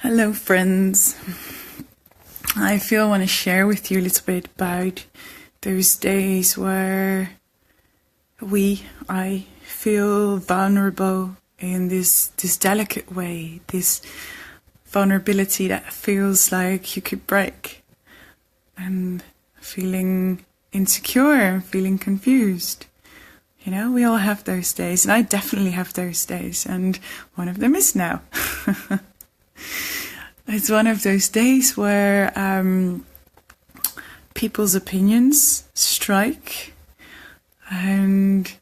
Hello, friends. I want to share with you a little bit about those days where I feel vulnerable in this delicate way, this vulnerability that feels like you could break, and feeling insecure and feeling confused. You know, we all have those days, and I definitely have those days, and one of them is now. It's one of those days where people's opinions strike, and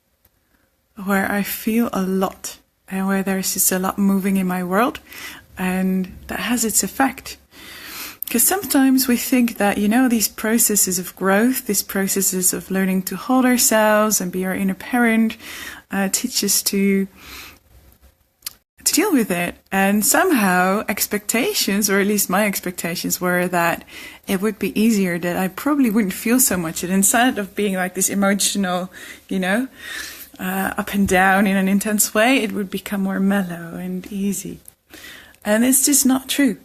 where I feel a lot, and where there's just a lot moving in my world, and that has its effect. Because sometimes we think that, you know, these processes of growth, these processes of learning to hold ourselves and be our inner parent, teach us to deal with it. And somehow expectations, or at least my expectations, were that it would be easier, that I probably wouldn't feel so much. And instead of being like this emotional, you know, up and down in an intense way, it would become more mellow and easy. And it's just not true.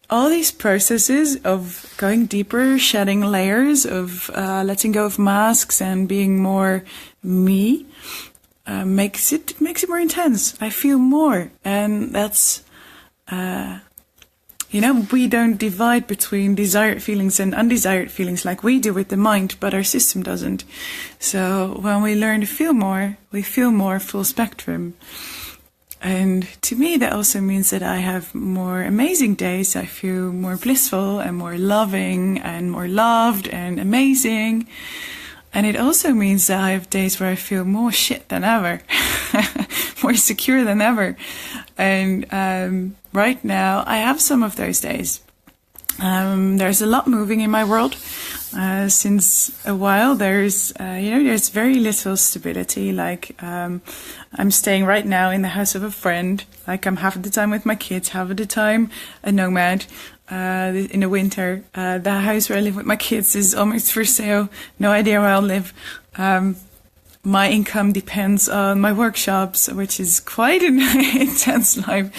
All these processes of going deeper, shedding layers, of letting go of masks and being more me, makes it more intense. I feel more, and that's you know, we don't divide between desired feelings and undesired feelings like we do with the mind, but our system doesn't. So when we learn to feel more, we feel more full spectrum. And to me, that also means that I have more amazing days. I feel more blissful and more loving and more loved and amazing. And it also means that I have days where I feel more shit than ever, more secure than ever. And right now, I have some of those days. There's a lot moving in my world. Since a while, there's very little stability. Like, I'm staying right now in the house of a friend. Like, I'm half of the time with my kids, half of the time a nomad. In the winter, the house where I live with my kids is almost for sale. No idea where I'll live. My income depends on my workshops, which is quite an intense life.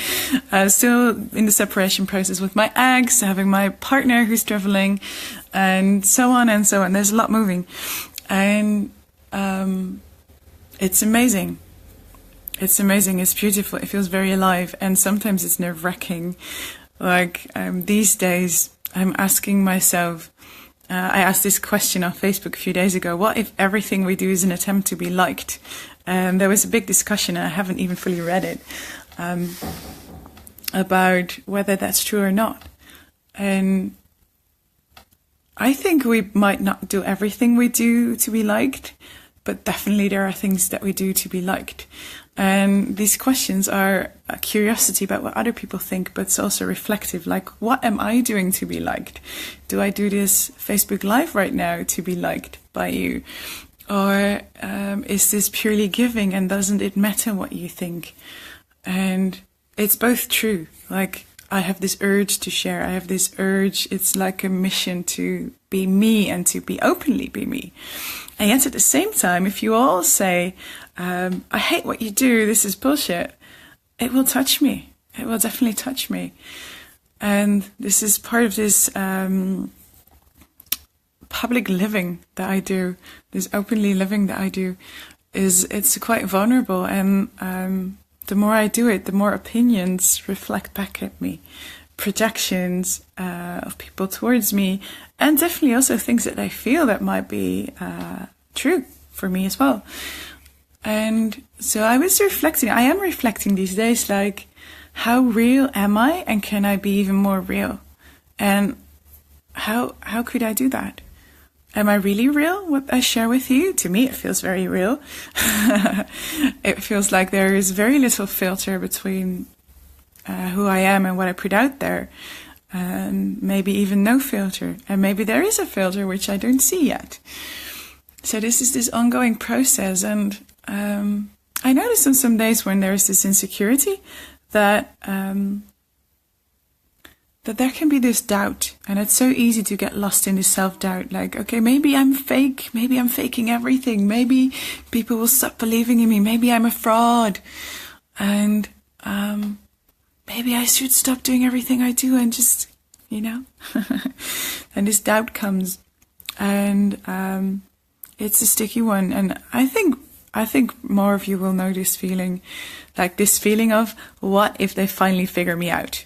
Still in the separation process with my ex, having my partner who's traveling, and so on and so on. There's a lot moving. And it's amazing. It's amazing. It's beautiful. It feels very alive. And sometimes it's nerve-wracking. Like, these days, I'm asking myself, I asked this question on Facebook a few days ago, what if everything we do is an attempt to be liked? And there was a big discussion, and I haven't even fully read it, about whether that's true or not. And I think we might not do everything we do to be liked, but definitely there are things that we do to be liked. And these questions are a curiosity about what other people think, but it's also reflective. Like, what am I doing to be liked? Do I do this Facebook Live right now to be liked by you? Or is this purely giving, and doesn't it matter what you think? And it's both true. Like, I have this urge to share. I have this urge. It's like a mission to be me and to be openly be me. And yet at the same time, if you all say, I hate what you do, this is bullshit, it will touch me. It will definitely touch me. And this is part of this public living that I do, this openly living that I do, it's quite vulnerable. And the more I do it, the more opinions reflect back at me. Projections of people towards me, and definitely also things that I feel that might be true for me as well. And so I am reflecting these days, like, how real am I, and can I be even more real? And how could I do that? Am I really real, what I share with you? To me, it feels very real. It feels like there is very little filter between who I am and what I put out there, and maybe even no filter, and maybe there is a filter which I don't see yet. So this is this ongoing process, and I notice on some days when there is this insecurity that there can be this doubt, and it's so easy to get lost in this self-doubt, like, okay, maybe I'm fake, maybe I'm faking everything, maybe people will stop believing in me, maybe I'm a fraud, and maybe I should stop doing everything I do and just, and this doubt comes, and it's a sticky one. And I think more of you will know this feeling, like this feeling of, what if they finally figure me out?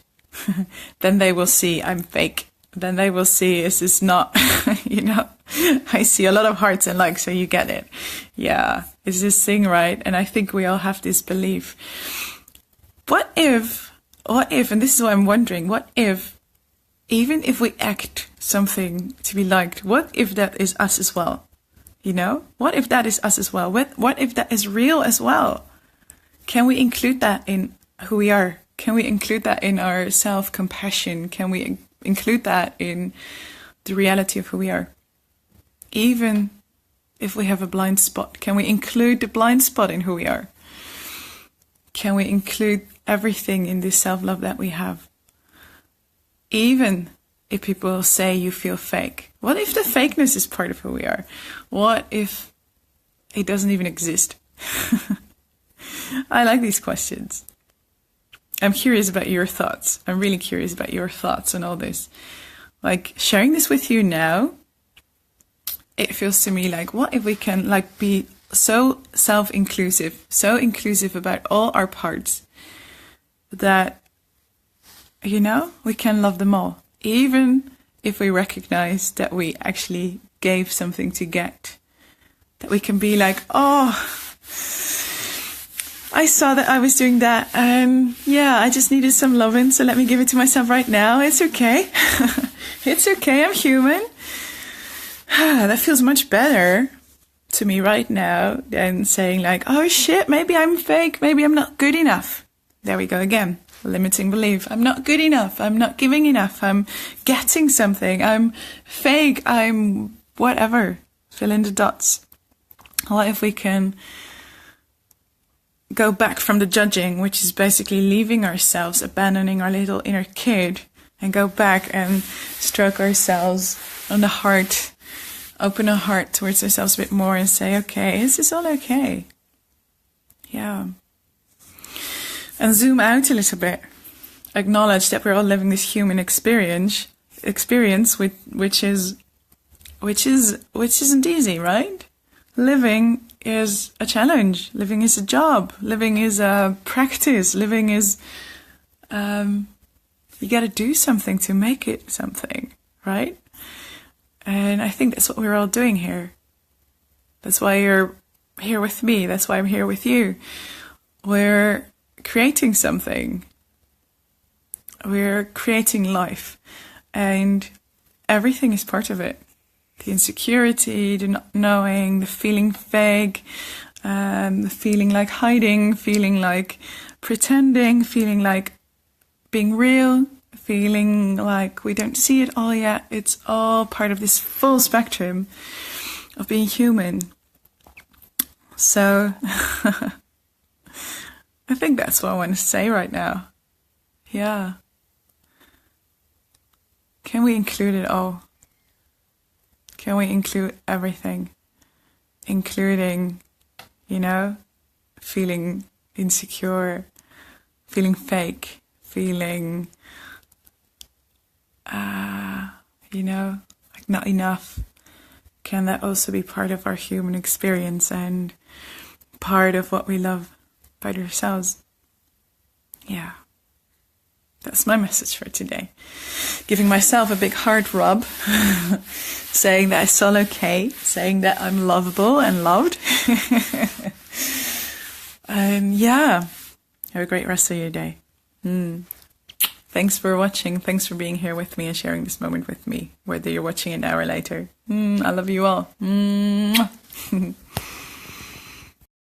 Then they will see I'm fake. Then they will see this is not, I see a lot of hearts and likes, so you get it. Yeah, it's this thing, right? And I think we all have this belief. What if, and this is what I'm wondering, what if, even if we act something to be liked, what if that is us as well? What if that is us as well? What if that is real as well? Can we include that in who we are? Can we include that in our self-compassion? Can we include that in the reality of who we are? Even if we have a blind spot, can we include the blind spot in who we are? Can we include everything in this self-love that we have? Even if people say you feel fake. What if the fakeness is part of who we are? What if it doesn't even exist? I like these questions. I'm curious about your thoughts. I'm really curious about your thoughts on all this. Like, sharing this with you now, it feels to me like, what if we can be so self-inclusive, so inclusive about all our parts, that, we can love them all, even if we recognize that we actually gave something to get. That we can be like, oh, I saw that I was doing that, and I just needed some loving, so let me give it to myself right now. It's okay. It's okay, I'm human. That feels much better to me right now than saying like, oh shit, maybe I'm fake, maybe I'm not good enough. There we go again. Limiting belief. I'm not good enough. I'm not giving enough. I'm getting something. I'm fake. I'm whatever. Fill in the dots. What if we can go back from the judging, which is basically leaving ourselves, abandoning our little inner kid, and go back and stroke ourselves on the heart, open our heart towards ourselves a bit more and say, okay, is this all okay? Yeah. And zoom out a little bit. Acknowledge that we're all living this human experience which isn't easy, right? Living is a challenge. Living is a job. Living is a practice. Living is, you got to do something to make it something, right? And I think that's what we're all doing here. That's why you're here with me. That's why I'm here with you. We're creating something. We're creating life. And everything is part of it. The insecurity, the not knowing, the feeling vague, the feeling like hiding, feeling like pretending, feeling like being real, feeling like we don't see it all yet. It's all part of this full spectrum of being human. So I think that's what I want to say right now. Yeah. Can we include it all? Can we include everything? Including, feeling insecure, feeling fake, feeling, like not enough. Can that also be part of our human experience and part of what we love about ourselves? Yeah. That's my message for today. Giving myself a big heart rub, saying that it's all okay, saying that I'm lovable and loved. And have a great rest of your day. Thanks for watching. Thanks for being here with me and sharing this moment with me, whether you're watching an hour later. I love you all.